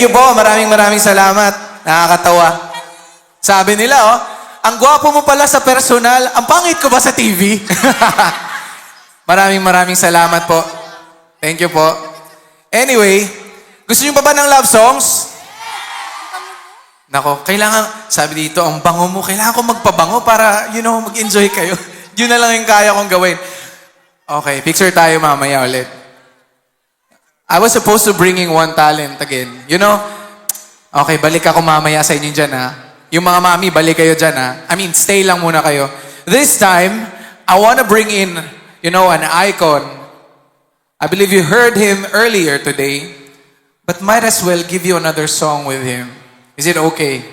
you po. Maraming salamat. Nakakatawa. Sabi nila, oh, ang gwapo mo pala sa personal. Ang pangit ko ba sa TV? Maraming salamat po. Thank you po. Anyway, gusto niyo pa ba ng love songs? Nako, kailangan, sabi dito, ang bango mo, kailangan ko magpabango para, mag-enjoy kayo. Yun na lang yung kaya kong gawin. Okay, picture tayo mamaya ulit. I was supposed to bringing one talent again. Okay, balik ako mamaya sa inyo dyan, ha? Yung mga mami, balik kayo dyan, ha? Stay lang muna kayo. This time, I wanna bring in, an icon. I believe you heard him earlier today, but might as well give you another song with him. Is it okay?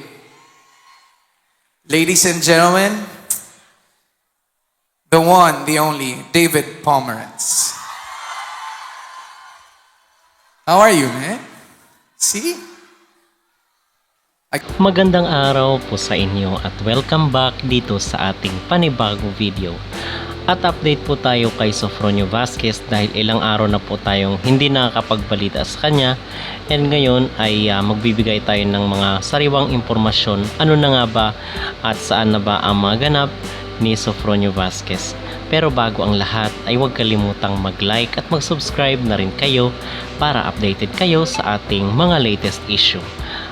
Ladies and gentlemen, the one, the only, David Pomeranz. How are you, man? See? Magandang araw po sa inyo at welcome back dito sa ating panibagong video. At update po tayo kay Sofronio Vasquez dahil ilang araw na po tayong hindi nakakapagbalita sa kanya, and ngayon ay magbibigay tayo ng mga sariwang impormasyon ano na nga ba at saan na ba ang mga ganap ni Sofronio Vasquez. Pero bago ang lahat ay huwag kalimutang mag-like at mag-subscribe na rin kayo para updated kayo sa ating mga latest issue.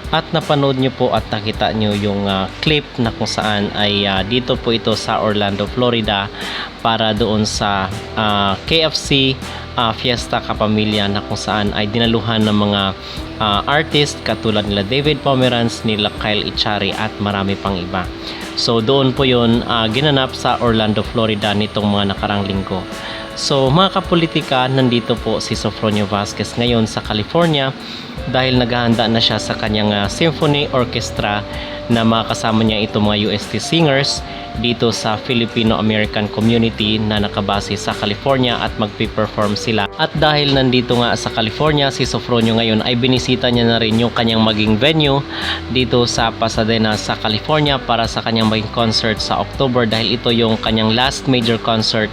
At napanood nyo po at nakita nyo yung clip na kung saan ay dito po ito sa Orlando, Florida para doon sa KFC Fiesta Kapamilya na kung saan ay dinaluhan ng mga artist katulad nila David Pomeranz, nila Kyle Echari at marami pang iba. So doon po yun ginanap sa Orlando, Florida nitong mga nakarang linggo. So mga kapolitika, nandito po si Sofronio Vasquez ngayon sa California dahil naghahanda na siya sa kanyang symphony orchestra na makasama niya itong mga UST singers dito sa Filipino-American community na nakabase sa California at magpe-perform sila. At dahil nandito nga sa California si Sofronio ngayon ay binisita niya na rin yung kanyang maging venue dito sa Pasadena sa California para sa kanyang maging concert sa October dahil ito yung kanyang last major concert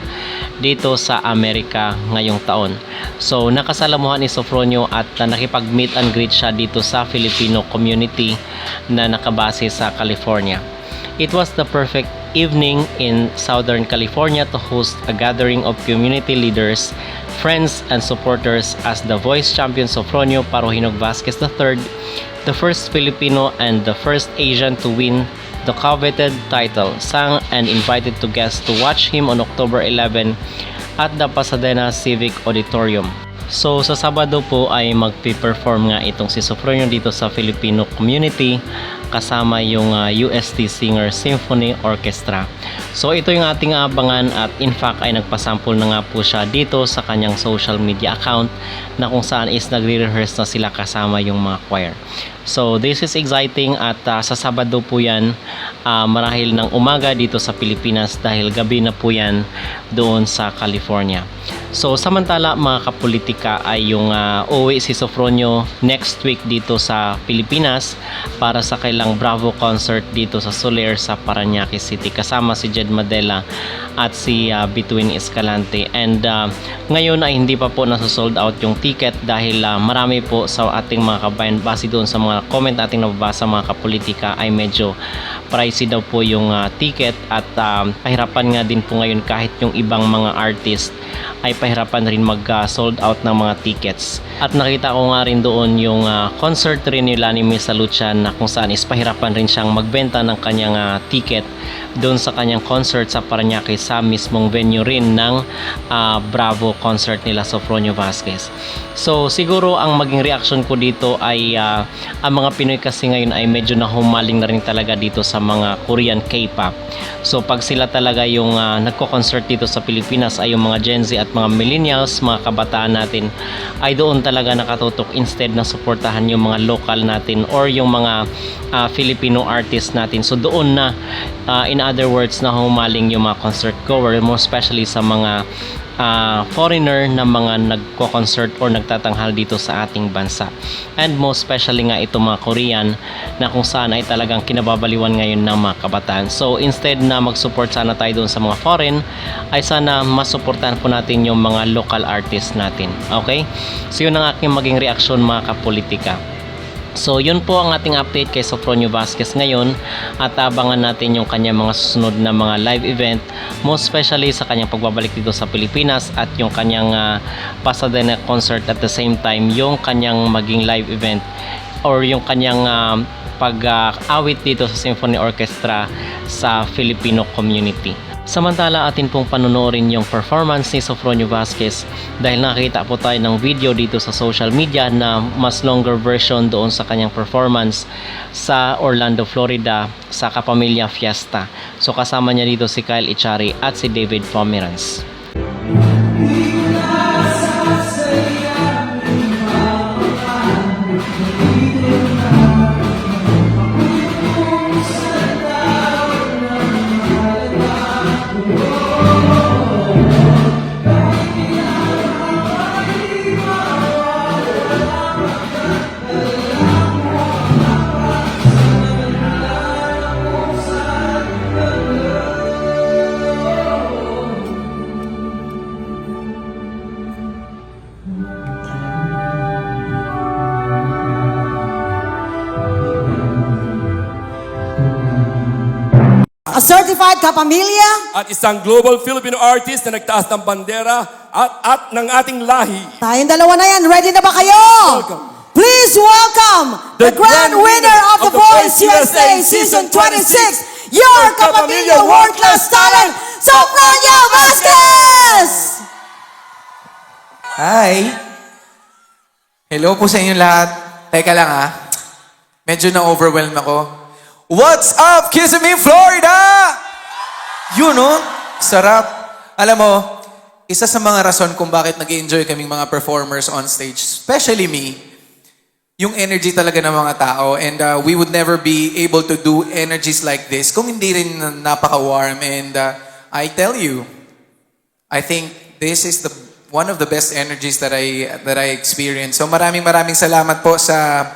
dito sa Amerika ngayong taon. So nakasalamuhan ni Sofronio at nakipag-meet and greet siya dito sa Filipino community na nakabase sa California. It was the perfect evening in Southern California to host a gathering of community leaders, friends, and supporters as the voice champion Sofronio Parohinog Vasquez III, the first Filipino and the first Asian to win the coveted title, sang and invited to guests to watch him on October 11 at the Pasadena Civic Auditorium. So sa Sabado po ay magpe-perform nga itong si Sofronio dito sa Filipino community kasama yung UST Singer Symphony Orchestra. So ito yung ating abangan at in fact ay nagpasample na nga po siya dito sa kanyang social media account na kung saan is nagre-rehearse na sila kasama yung mga choir. So this is exciting at sa Sabado po yan marahil ng umaga dito sa Pilipinas dahil gabi na po yan doon sa California. So samantala mga kapolitika ay yung uuwi si Sofronio next week dito sa Pilipinas para sa kailang Bravo concert dito sa Soler sa Parañaque City kasama si Jed Madela at si Between Escalante, and ngayon ay hindi pa po nasa-sold out yung ticket dahil marami po sa ating mga kabayan base doon sa mga comment ating nababasa mga kapolitika ay medyo pricey daw po yung ticket at pahirapan nga din po ngayon kahit yung ibang mga artist ay pahirapan rin mag-sold out ng mga tickets. At nakita ko nga rin doon yung concert rin nila ni Miss Lucian na kung saan is pahirapan rin siyang magbenta ng kanyang ticket doon sa kanyang concert sa Parañaque sa mismong venue rin ng Bravo concert nila Sofronio Vasquez. So siguro ang maging reaction ko dito ay ang mga Pinoy kasi ngayon ay medyo nahumaling na rin talaga dito sa mga Korean K-pop. So pag sila talaga yung nagko-concert dito sa Pilipinas ay yung mga Gen Z at mga millennials, mga kabataan natin ay doon talaga nakatutok instead na suportahan yung mga local natin or yung mga Filipino artists natin. So doon na in other words na humaling yung mga concert goer, more especially sa mga foreigner na mga nagko-concert or nagtatanghal dito sa ating bansa, and most especially nga ito mga Korean na kung saan ay talagang kinababaliwan ngayon ng mga kabataan. So instead na mag-support sana tayo doon sa mga foreign ay sana masuportahan po natin yung mga local artists natin. Okay, so yun ang aking maging reaction mga kapolitika. So yun po ang ating update kay Sofronio Vasquez ngayon, at abangan natin yung kanyang mga susunod na mga live event, most especially sa kanyang pagbabalik dito sa Pilipinas at yung kanyang Pasadena concert, at the same time yung kanyang maging live event or yung kanyang pag-awit dito sa Symphony Orchestra sa Filipino community. Samantala, atin pong panonoorin yung performance ni Sofronio Vasquez dahil nakita po tayo ng video dito sa social media na mas longer version doon sa kanyang performance sa Orlando, Florida sa Kapamilya Fiesta. So kasama niya dito si Kyle Echari at si David Pomeranz. A certified kapamilya, at isang global Filipino artist na nagtaas ng bandera at ng ating lahi. tayong dalawa na yan. Ready na ba kayo? Welcome. Please welcome the grand winner of The Voice USA Season 26, your kapamilya world-class talent, Sofronio Vasquez! Hi! Hello po sa inyo lahat. Teka lang medyo na-overwhelm ako. What's up, Kissimmee, Florida? Yun, no? Sarap. Alam mo, isa sa mga rason kung bakit nag-enjoy kaming mga performers on stage, especially me, yung energy talaga ng mga tao. And we would never be able to do energies like this kung hindi rin napaka-warm. And I tell you, I think this is one of the best energies that I experienced. So maraming salamat po sa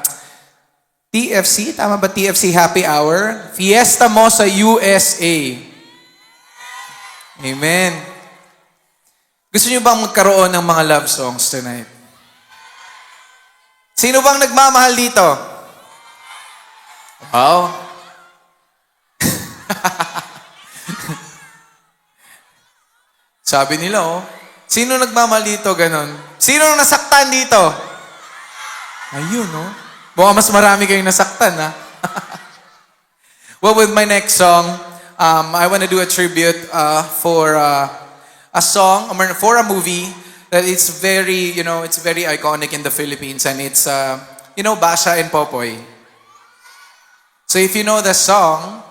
TFC, tama ba? TFC Happy Hour. Fiesta mo sa USA. Amen. Gusto niyo bang magkaroon ng mga love songs tonight? Sino bang nagmamahal dito? Wow. Sabi nila, sino nagmamahal dito? Ganon. Sino nasaktan dito? Ayun, Baka mas marami kayong nasaktan, Well, with my next song, I want to do a tribute for a song, for a movie that it's very, it's very iconic in the Philippines, and it's, Basha and Popoy. So if you know the song,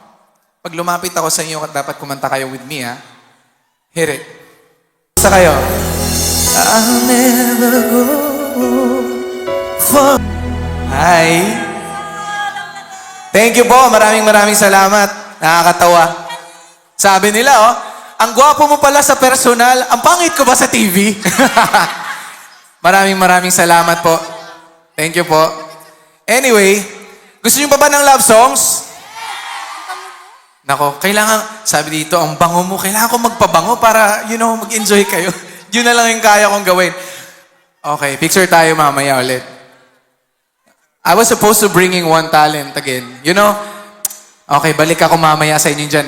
pag lumapit ako sa inyo, dapat kumanta kayo with me, Hit it. Basta kayo. I'll never go for... Hi. Thank you po. Maraming salamat. Nakakatawa. Sabi nila, ang gwapo mo pala sa personal, ang pangit ko ba sa TV? maraming salamat po. Thank you po. Anyway, gusto niyo pa ba ng love songs? Nako, sabi dito, ang bango mo, kailangan ko magpabango para, mag-enjoy kayo. Yun na lang yung kaya kong gawin. Okay, picture tayo mamaya ulit. I was supposed to bring in one talent again. Okay, balik ako mamaya sa inyo dyan,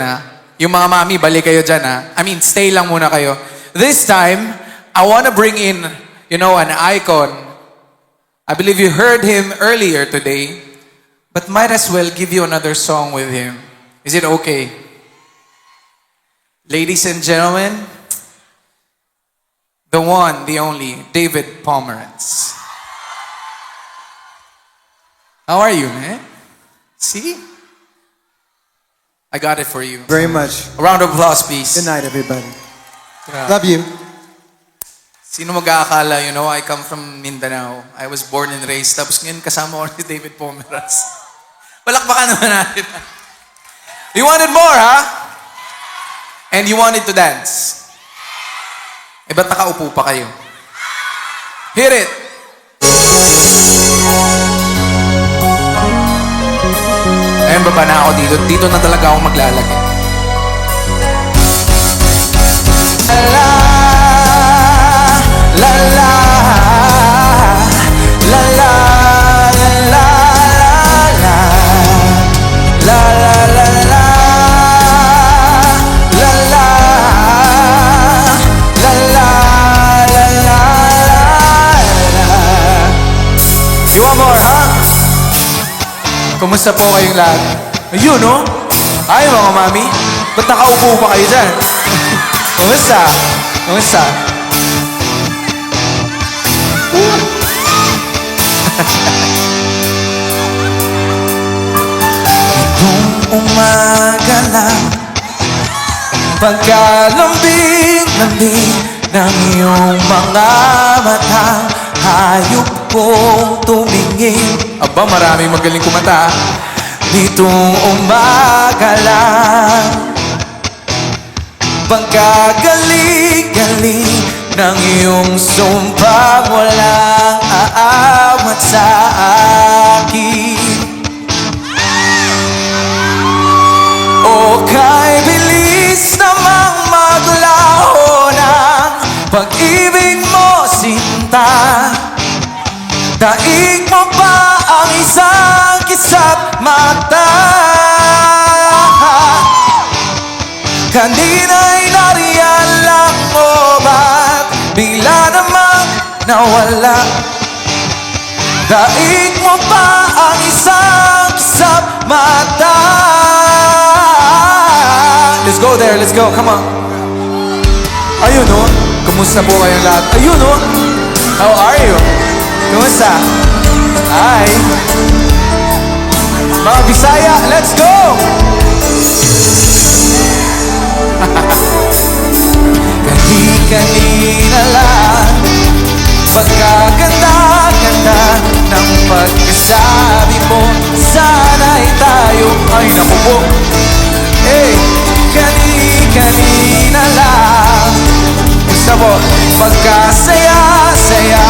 Yung mga mami, balik kayo dyan, I mean, stay lang muna kayo. This time, I want to bring in, an icon. I believe you heard him earlier today, but might as well give you another song with him. Is it okay? Ladies and gentlemen, the one, the only, David Pomeranz. How are you, man? See? I got it for you. Very much. A round of applause, please. Good night, everybody. Grabe. Love you. Sino mag-aakala, I come from Mindanao. I was born and raised. Tapos ngayon kasama ko si David Pomeranz. Palakpakan naman natin. You wanted more, And you wanted to dance. Ba't nakaupo pa kayo? Hit it! Ayun, baba na ako dito. Dito na talaga ako maglalagay. La la la la la la Kumusta po kayong lahat? Ayun, no? Ay, mga mami. Ba't nakaupo pa kayo dyan? Kumusta? Kumusta? Itong umaga lang, pagkalambing-lambing ng iyong mga mata, hayop kong tumingin. Aba, maraming magaling kumanta. Nitong umaga lang, pagkagaling-galing ng iyong sumpang walang aawat sa akin. O kay bilis namang maglaho ng pag-ibig mo, sinta. Daig mo pa ang isang kisap mata. Kanina'y nariyan lang mo, ba't bigla namang nawala? Daig mo pa ang isang kisap mata. Let's go there, let's go, come on. Ayun, no? Kumusta po kayong lahat? Ayun, no? How are you? Kumusta? Hi. Mga Bisaya, let's go! Kani-kanina lang, pagkaganda-ganda ng pagkasabi mo, sana'y tayo. Ay, naku po. Eh, kani-kanina lang, gusto mo, pagkasaya-saya.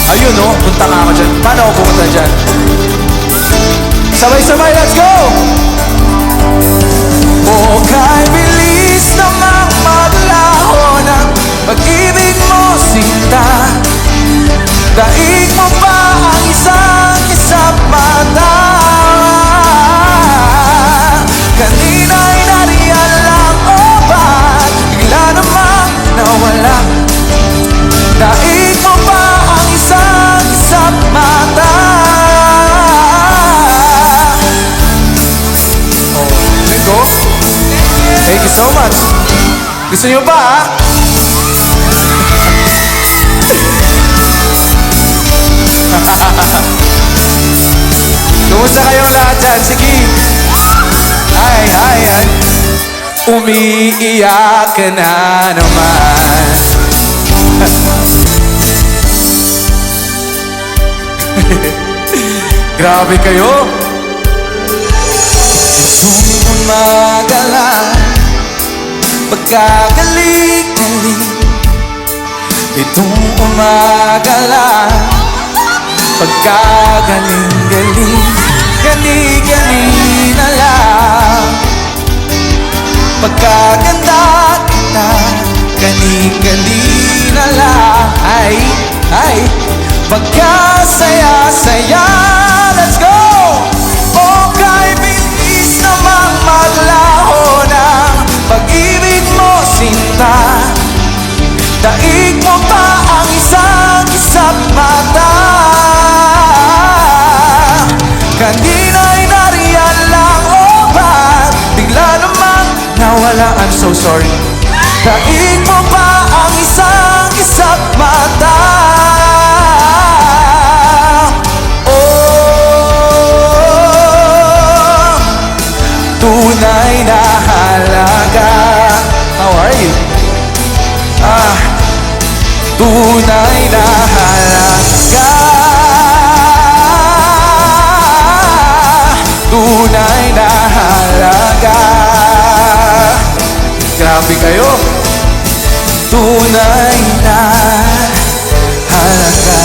Ayun, no? Punta nga ako dyan. Paano ako pumunta dyan? Sabay-sabay, let's go! O kay bilis namang maglaho ng pag-ibig mo, sinta. Daig mo pa ang isang kisap mata. Kanina'y nariyan lang, o ba't bigla namang nawala? Daig mo pa ang isang kisap mata. Oh, let go. Thank you so much. Gusto niyo ba, ha? Kumusta kayong lahat dyan? Sige. Ay, ay, ay. Umiiyak ka na naman. Grabe kayo. Itong umaga lang, pagkagaling-galing. Itong umaga lang, pagkagaling-galing. Gani-ganina lang, pagkaganda kita. Gani-ganina lang. Ay, ay, pagkasaya-saya. Let's go! O kay bilis namang maglaho ng pag-ibig mo, sinta. Daig mo pa ang isang kisap mata. Kanina'y nariyan lang, o ba't bigla namang nawala? I'm so sorry. Daig mo pa ang isang kisap mata. Tunay na halaga. How are you? Tunay na halaga. Tunay na halaga. Grabe kayo. Tunay na halaga.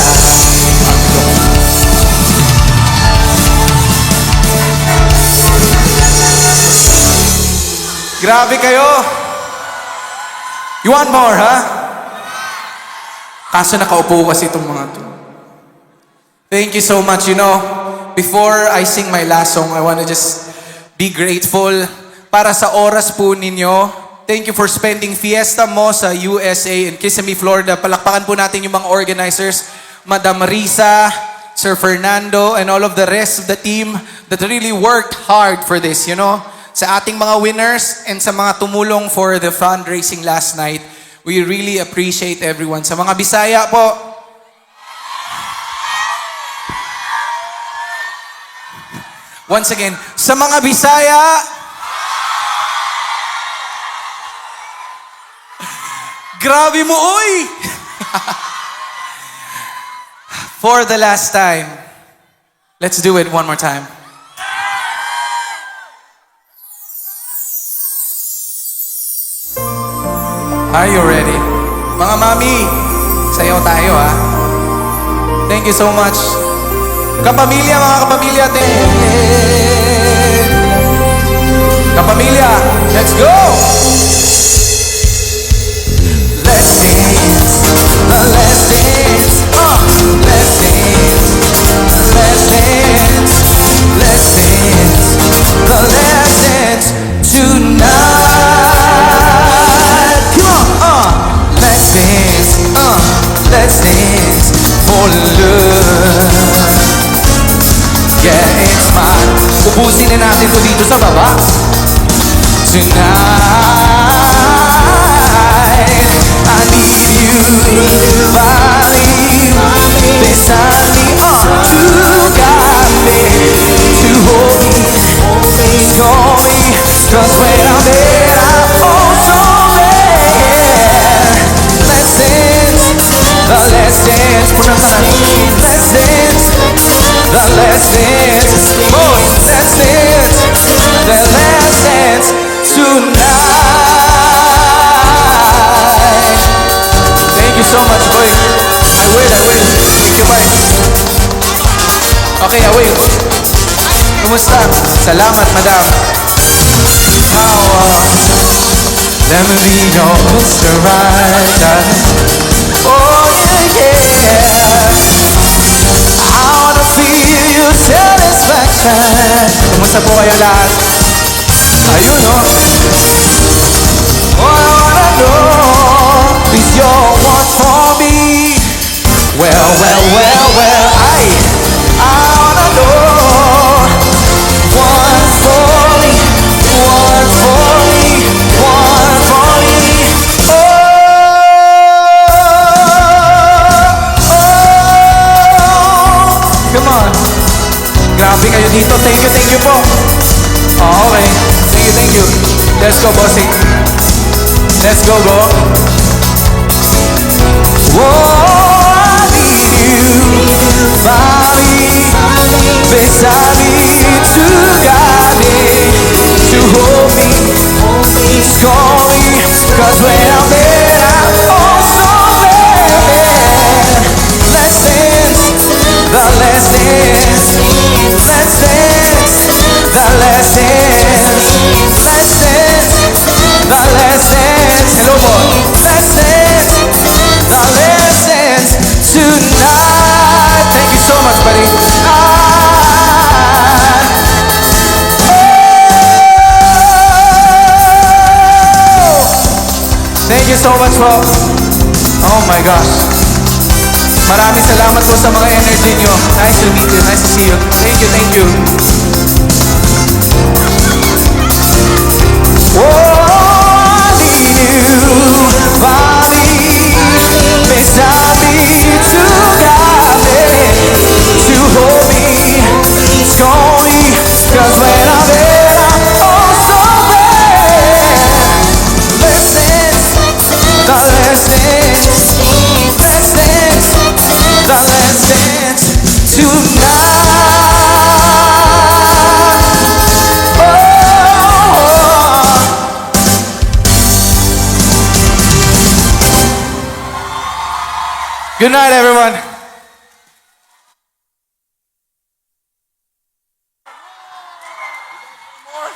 Grabe kayo. You want more, ha? Kaso nakaupo kasi itong mga to. Thank you so much. You know, before I sing my last song, I want to just be grateful para sa oras po ninyo. Thank you for spending Fiesta Mo sa USA in Kissimmee, Florida. Palakpakan po natin yung mga organizers. Madam Risa, Sir Fernando, and all of the rest of the team that really worked hard for this, you know? Sa ating mga winners and sa mga tumulong for the fundraising last night, we really appreciate everyone. Sa mga Bisaya po, once again, sa mga Bisaya, grabe mo, oy! For the last time, let's do it one more time. Are you ready? Mga mami, sayaw tayo ha. Thank you so much. Kapamilya, mga kapamilya, kapamilya, let's go! Let's dance, let's dance, let's dance, let's dance, let's dance, let's dance tonight. Come on, let's dance, let's dance for love. Yeah, it's mine. Ubusin na natin to dito sa baba. Tonight, I need you, body, beside me, to guide me, to hold me, show me, 'cause when I'm there, I'm oh so bad. Let's dance, let's dance, let's dance, let's dance, oh, let's dance, let's dance tonight. Thank you so much, boy. I will. Thank you, bye. Okay, I will. Kumusta? Salamat, madam. Let me be your Mr. Right, darling. Oh, yeah. I wanna feel your satisfaction. Kumusta po kayo lahat? Ayun, no? All I wanna know is your want for me. Well, I wanna know one for me, one for me, one for me. Come on. Grabe kayo dito. Thank you po. Oh, okay. Thank you. Let's go, bossing. Let's go, go. Whoa, I need you, body, beside me, to guide me, to hold me, show me, 'cause when I'm there, I'm oh so bad. Let's dance, let's dance, let's dance, let's dance, let's dance, let's dance. Hello po. Let's dance, let's dance tonight. Thank you so much, buddy. Thank you so much po. Oh my gosh. Maraming salamat po sa mga energy nyo. Nice to meet you. Nice to see you. Thank you. Oh, I need you, body, beside me, to guide me, to hold me, show me, 'cause when I'm there, I'm oh so bad. Let's dance, let's dance, let's dance, let's dance tonight. Good night, everyone.